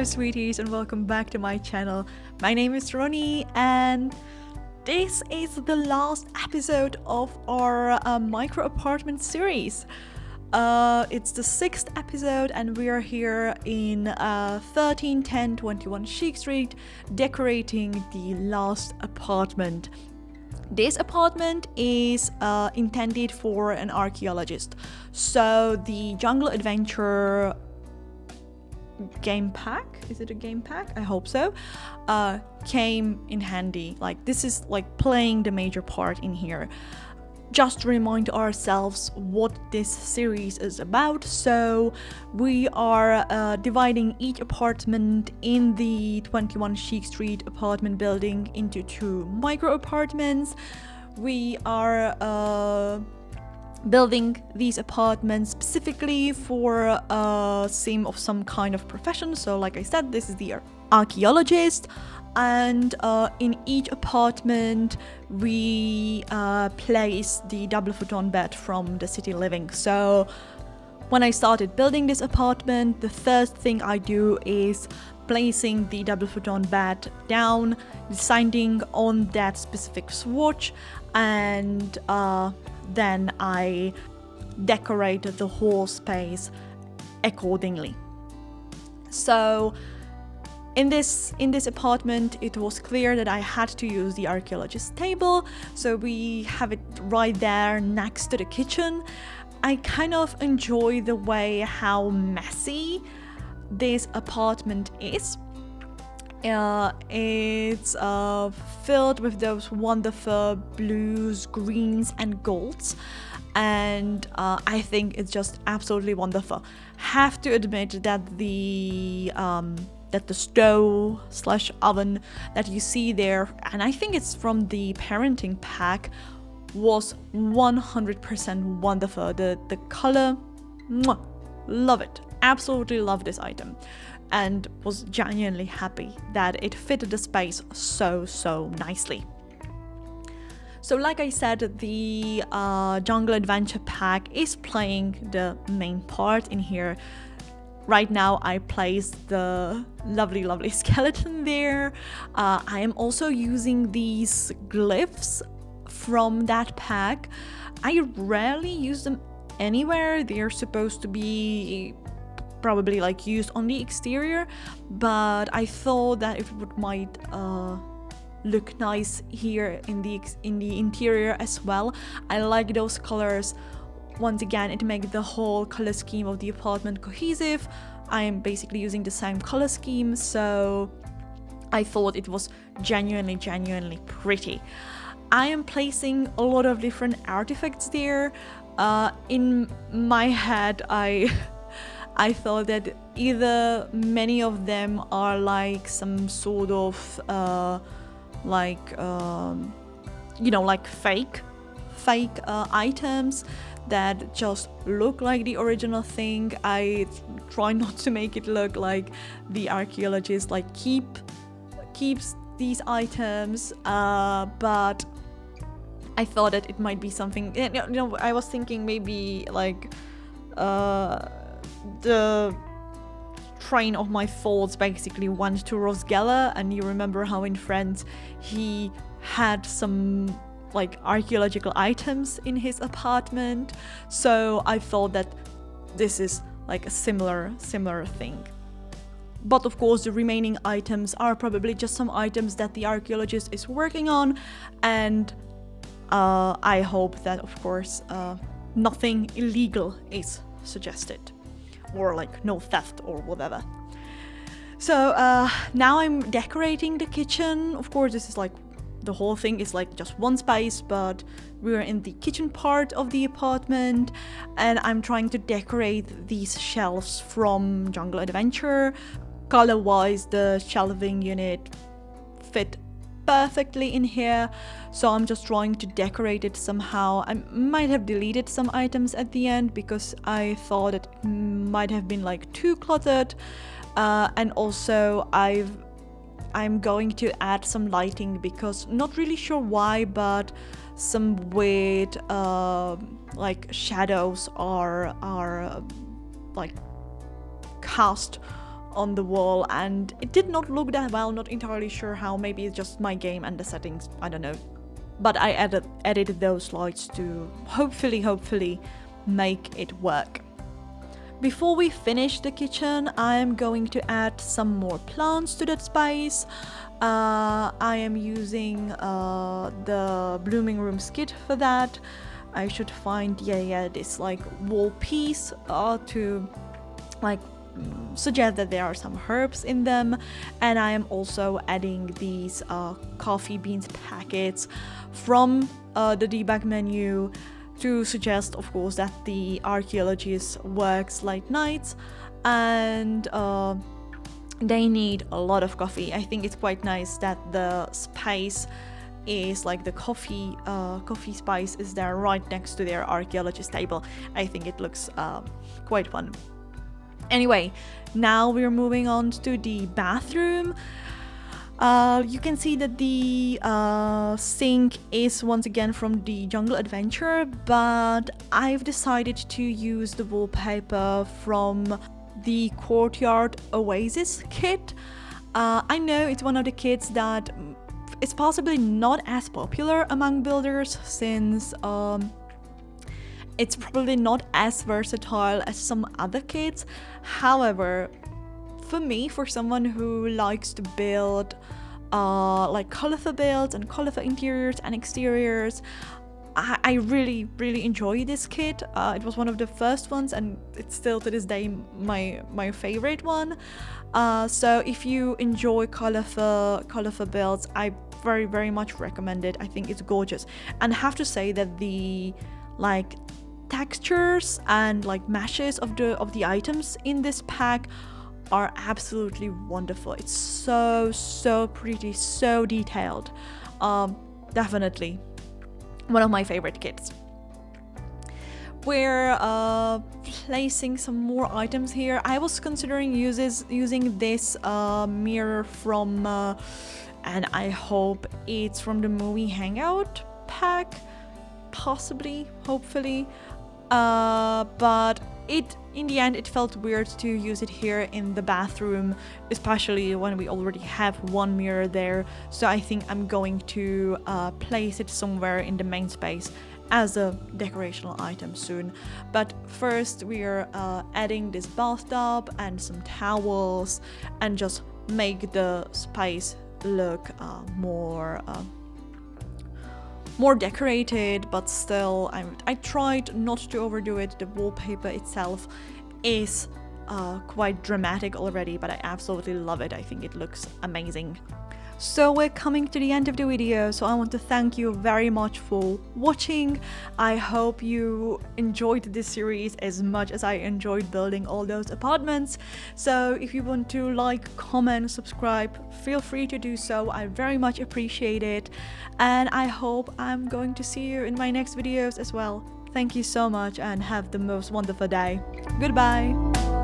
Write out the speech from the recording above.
Hello sweeties and welcome back to my channel. My name is Ronnie and this is the last episode of our micro apartment series. It's the 6th episode and we are here in 131021 Sheik Street decorating the last apartment. This apartment is intended for an archaeologist. So the Jungle Adventure game pack, is it a game pack? I hope so. Came in handy. Like, this is like playing the major part in here. Just to remind ourselves what this series is about. So we are dividing each apartment in the 21 Sheik Street apartment building into 2 micro apartments. We are building these apartments specifically for a sim of some kind of profession. So like I said, this is the archaeologist, and in each apartment we place the double futon bed from the city living. So when I started building this apartment, the first thing I do is placing the double futon bed down, deciding on that specific swatch, and then I decorated the whole space accordingly. So in this apartment, it was clear that I had to use the archaeologist's table, so we have it right there next to the kitchen. I kind of enjoy the way how messy this apartment is. It's filled with those wonderful blues, greens and golds, and I think it's just absolutely wonderful. Have to admit that the stove / oven that you see there, and I think it's from the parenting pack, was 100% wonderful. The color, love it. Absolutely love this item, and was genuinely happy that it fitted the space so nicely. So like I said, the Jungle Adventure pack is playing the main part in here. Right now I placed the lovely skeleton there. I am also using these glyphs from that pack. I rarely use them anywhere. They're supposed to be probably like used on the exterior, but I thought that it might look nice here in the interior as well. I like those colors. Once again, it makes the whole color scheme of the apartment cohesive. I am basically using the same color scheme, so I thought it was genuinely pretty. I am placing a lot of different artifacts there. In my head, I thought that either many of them are like some sort of fake items that just look like the original thing. I try not to make it look like the archaeologist like keeps these items, but I thought that it might be something. I was thinking maybe like the train of my thoughts basically went to Rosgella, and you remember how in Friends he had some like archaeological items in his apartment. So I thought that this is like a similar thing. But of course the remaining items are probably just some items that the archaeologist is working on, and I hope that of course nothing illegal is suggested, or like no theft or whatever. So now I'm decorating the kitchen. Of course this is like, the whole thing is like just one space, but we're in the kitchen part of the apartment, and I'm trying to decorate these shelves from Jungle Adventure. Color-wise, the shelving unit fit perfectly in here, so I'm just trying to decorate it somehow. I might have deleted some items at the end because I thought it might have been like too cluttered, and also I'm going to add some lighting because not really sure why, but some weird like shadows are like cast on the wall, and it did not look that well. Not entirely sure how, maybe it's just my game and the settings, I don't know. But I edited those lights to hopefully make it work. Before we finish the kitchen, I'm going to add some more plants to that space. I am using the blooming rooms kit for that. I should find this like wall piece to like suggest that there are some herbs in them, and I am also adding these coffee beans packets from the debug menu to suggest, of course, that the archaeologist works late nights and they need a lot of coffee. I think it's quite nice that the space is like the coffee space is there right next to their archaeologist table. I think it looks quite fun. Anyway, now we're moving on to the bathroom. You can see that the sink is once again from the Jungle Adventure, but I've decided to use the wallpaper from the Courtyard Oasis kit. I know it's one of the kits that is possibly not as popular among builders, since it's probably not as versatile as some other kits. However, for me, for someone who likes to build like colorful builds and colorful interiors and exteriors, I really enjoy this kit. It was one of the first ones, and it's still to this day my favorite one. So if you enjoy colorful builds, I very much recommend it. I think it's gorgeous, and I have to say that the like textures and like meshes of the items in this pack are absolutely wonderful. It's so pretty, so detailed. Definitely one of my favorite kits. We're placing some more items here. I was considering using this mirror from and I hope it's from the movie Hangout pack, possibly, hopefully, but in the end it felt weird to use it here in the bathroom, especially when we already have one mirror there. So I think I'm going to place it somewhere in the main space as a decorational item soon. But first we're adding this bathtub and some towels and just make the space look more decorated, but still I tried not to overdo it. The wallpaper itself is quite dramatic already, but I absolutely love it. I think it looks amazing. So we're coming to the end of the video, so I want to thank you very much for watching. I hope you enjoyed this series as much as I enjoyed building all those apartments. So if you want to like, comment, subscribe, feel free to do so. I very much appreciate it, and I hope I'm going to see you in my next videos as well. Thank you so much and have the most wonderful day. Goodbye!